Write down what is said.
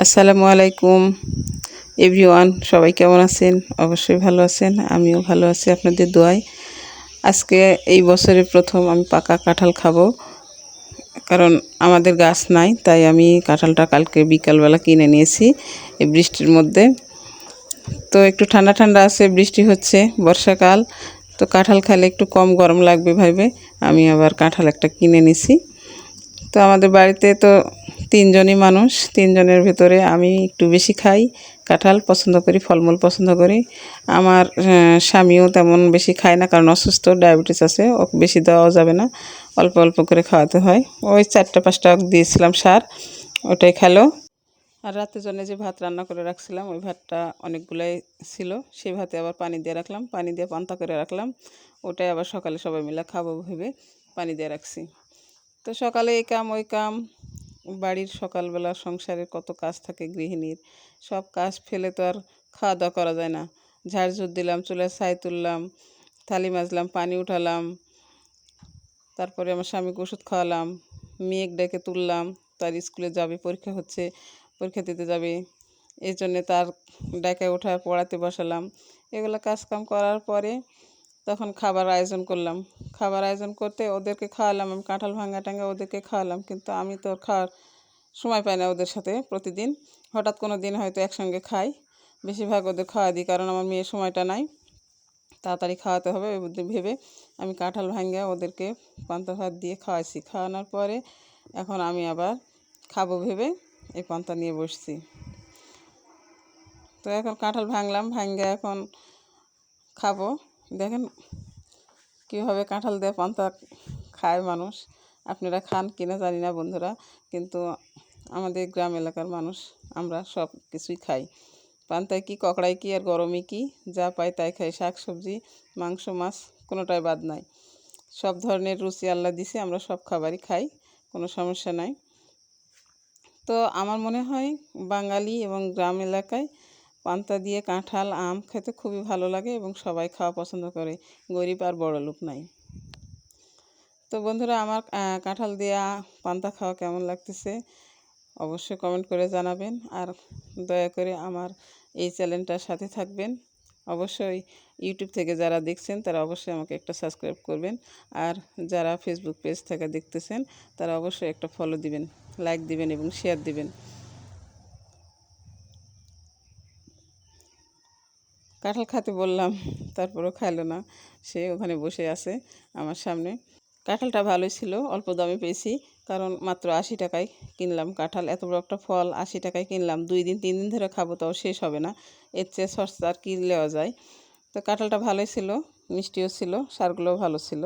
আসসালামু আলাইকুম এভরিওয়ান, সবাই কেমন আছেন? অবশ্যই ভালো আছেন, আমিও ভালো আছি আপনাদের দোয়ায়। আজকে এই বছরের প্রথম আমি পাকা কাঁঠাল খাবো, কারণ আমাদের গাছ নাই, তাই আমি কাঁঠালটা কালকে বিকালবেলা কিনে নিয়েছি এই বৃষ্টির মধ্যে। তো একটু ঠান্ডা ঠান্ডা আছে, বৃষ্টি হচ্ছে, বর্ষাকাল, তো কাঁঠাল খেলে একটু কম গরম লাগবে ভাবে আমি আবার কাঁঠাল একটা কিনে নিছি। তো আমাদের বাড়িতে তো তিনজনই মানুষ, তিনজনের ভেতরে আমি একটু বেশি খাই, কাঁঠাল পছন্দ করি, ফলমূল পছন্দ করি। আমার স্বামীও তেমন বেশি খায় না, কারণ অসুস্থ, ডায়াবেটিস আছে, ওকে বেশি দেওয়া যাবে না, অল্প অল্প করে খাওয়াতে হয়। ওই 4-5টা দিয়েছিলাম সার, ওটাই খেলো। আর রাতের জন্য যে ভাত রান্না করে রাখছিলাম, ওই ভাতটা অনেকগুলাই ছিল, সেই ভাতে আবার পানি দিয়ে রাখলাম, পানি দিয়ে পান্তা করে রাখলাম, ওটাই আবার সকালে সবাই মিলে খাবো ভেবে পানি দিয়ে রাখছি। তো সকালে এই কাম ওই কাম, বাড়ির সকালবেলা সংসারের কত কাজ থাকে গৃহিণীর, সব কাজ ফেলে তো আর খাওয়া দাওয়া করা যায় না। ঝাড়ঝুড় দিলাম, চুলার ছাই তুললাম, থালি মাজলাম, পানি উঠালাম, তারপরে আমার স্বামীকে ওষুধ খাওয়ালাম, মেয়েকে ডেকে তুললাম, তার স্কুলে যাবে, পরীক্ষা হচ্ছে, পরীক্ষা দিতে যাবে, এই জন্যে তার ডেকে ওঠা পড়াতে বসালাম। এগুলো কাজকাম করার পরে তখন খাবার আয়োজন করলাম। খাবার আয়োজন করতে ওদেরকে খাওয়ালাম, আমি কাঁঠাল ভাঙা টাঙ্গা ওদেরকে খাওয়ালাম, কিন্তু আমি তো খাওয়ার সময় পাই না ওদের সাথে প্রতিদিন। হঠাৎ কোনো দিন হয়তো একসঙ্গে খাই, বেশিরভাগ ওদের খাওয়া দিই, কারণ আমার মেয়ের সময়টা নাই, তাড়াতাড়ি খাওয়াতে হবে ভেবে আমি কাঁঠাল ভাঙা ওদেরকে পান্তা ভাত দিয়ে খাওয়াইছি। খাওয়ানোর পরে এখন আমি আবার খাবো ভেবে এই পান্তা নিয়ে বসছি। তো এখন কাঁঠাল ভাঙলাম, ভাঙ্গা এখন খাবো। দেখেন কীভাবে কাঁঠাল দিয়ে পান্তা খায় মানুষ, আপনারা খান কিনা জানি না বন্ধুরা, কিন্তু আমাদের গ্রাম এলাকার মানুষ আমরা সব কিছুই খাই। পান্তায় কি, ককড়াই কি, আর গরমে কি, যা পাই তাই খাই, শাক সবজি মাংস মাছ কোনোটাই বাদ নাই। সব ধরনের রুচি আল্লাহ দিছে, আমরা সব খাবারই খাই, কোনো সমস্যা নাই। তো আমার মনে হয় বাঙালি এবং গ্রাম এলাকায় পান্তা দিয়ে কাঁঠাল আম খেতে খুবই ভালো লাগে এবং সবাই খাওয়া পছন্দ করে, গরিব আর বড়লোক নাই। তো বন্ধুরা, আমার কাঁঠাল দেয়া পান্তা খাওয়া কেমন লাগতেছে অবশ্যই কমেন্ট করে জানাবেন, আর দয়া করে আমার এই চ্যানেলটার সাথে থাকবেন। অবশ্যই ইউটিউব থেকে যারা দেখছেন তারা অবশ্যই আমাকে একটা সাবস্ক্রাইব করবেন, আর যারা ফেসবুক পেজ থেকে দেখতেছেন তারা অবশ্যই একটা ফলো দিবেন, লাইক দিবেন এবং শেয়ার দিবেন। কাঁঠাল খেতে বললাম, তারপরেও খাইলো না, সে ওখানে বসে আছে আমার সামনে। কাঁঠালটা ভালোই ছিল, অল্প দামে পেয়েছি, কারণ মাত্র 80 টাকায় কিনলাম কাঁঠাল। এত বড় একটা ফল 80 টাকায় কিনলাম, 2-3 দিন ধরে খাবো, তাও শেষ হবে না, এর চেয়ে সস্তা আর কি নেওয়া যায়। তো কাঁঠালটা ভালোই ছিল, মিষ্টিও ছিল, সারগুলোও ভালো ছিল।